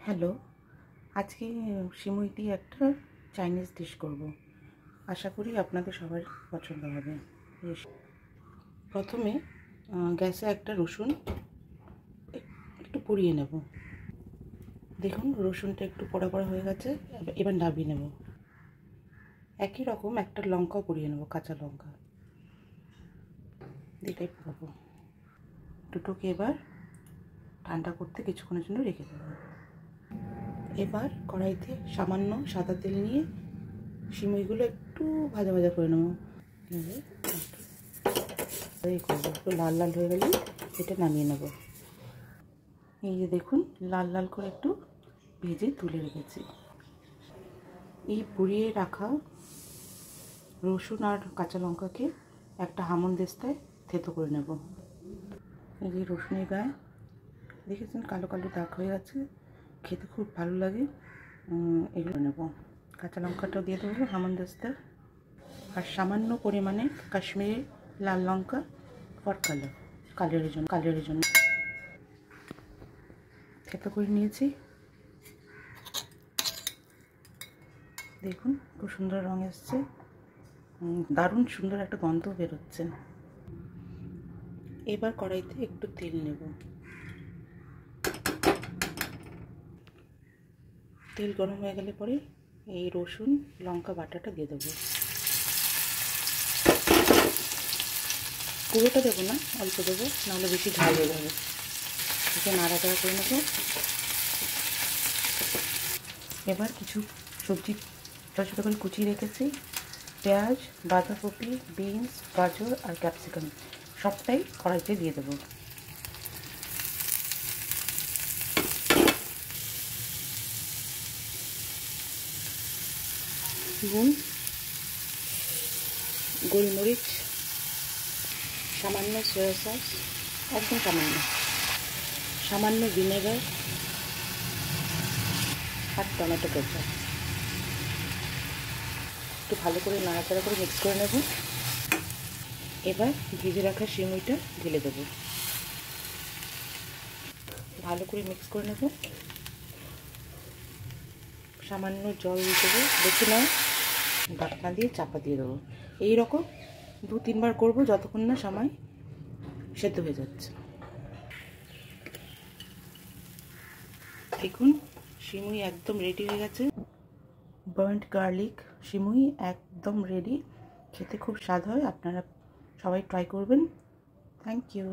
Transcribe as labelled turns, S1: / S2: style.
S1: Hello, আজকে সিমুই দিয়ে একটা চাইনিজ ডিশ করব। আশা করি আপনাদের সবার পছন্দ হবে। প্রথমে গ্যাসে একটা রসুন একটু পুড়িয়ে নেব। দেখুন রসুনটা একটু পোড়া পোড়া হয়ে গেছে, এবার নামিয়ে নেব। একই রকম একটা লঙ্কাও পুড়িয়ে নেব, কাঁচা লঙ্কা এটাই পোড়াবো। দুটোকে এবার ঠান্ডা করতে কিছুক্ষণের জন্য রেখে দেবো। এবার কড়াইতে সামান্য সাদা তেল নিয়ে সিমুইগুলো একটু ভাজা ভাজা করে নেবো। একটু লাল লাল হয়ে গেলে এটা নামিয়ে নেব। এই যে দেখুন লাল লাল করে একটু ভেজে তুলে রেখেছি। এই পুড়িয়ে রাখা রসুন আর কাঁচা লঙ্কাকে একটা হামানদিস্তায় থেতো করে নেব। এই যে রসুনের গায়ে দেখেছেন কালো কালো দাগ হয়ে গেছে, খেতে খুব ভালো লাগে। এগুলো নেব। কাঁচা লঙ্কাটাও দিয়ে দেবো হামানদিস্তায়, আর সামান্য পরিমাণে কাশ্মীরি লাল লঙ্কা ফর কালারের জন্য থেতো করে নিয়েছি। দেখুন খুব সুন্দর রং এসছে, দারুণ সুন্দর একটা গন্ধ বেরোচ্ছে। এবার কড়াইতে একটু তেল নেব। তেল গরম হয়ে গেলে পরে এই রসুন লঙ্কা বাটাটা দিয়ে দেবো। পুরোটা দেবো না, অল্প দেবো, নাহলে বেশি ঝাল হয়ে যাবে। একে নাড়াচাড়া করে নেবো। এবার কিছু সবজি ছোটো ছোটো করে কুচিয়ে রেখেছি, পেঁয়াজ, বাঁধাকপি, বিনস, গাজর আর ক্যাপসিকাম সবটাই কড়াইতে দিয়ে দেবো। নুন, গোলমরিচ, সামান্য সয়া সস, একদম সামান্য ভিনেগার আর টমেটো কেচাপ। একটু ভালো করে নাড়াচাড়া করে মিক্স করে নেব। এবার ভেজে রাখা সিমুইটা ঢেলে দেবো। ভালো করে মিক্স করে নেব। সামান্য জল দেবো, বেশি নয়, ঢাকনা দিয়ে চাপা দিয়ে দেবো। এইরকম 2-3 বার করবো, যতক্ষণ না সময় সেদ্ধ হয়ে যাচ্ছে। দেখুন সিমুই একদম রেডি হয়ে গেছে। বার্ন্ট গার্লিক সিমুই একদম রেডি। খেতে খুব স্বাদ হয়, আপনারা সবাই ট্রাই করবেন। Thank you.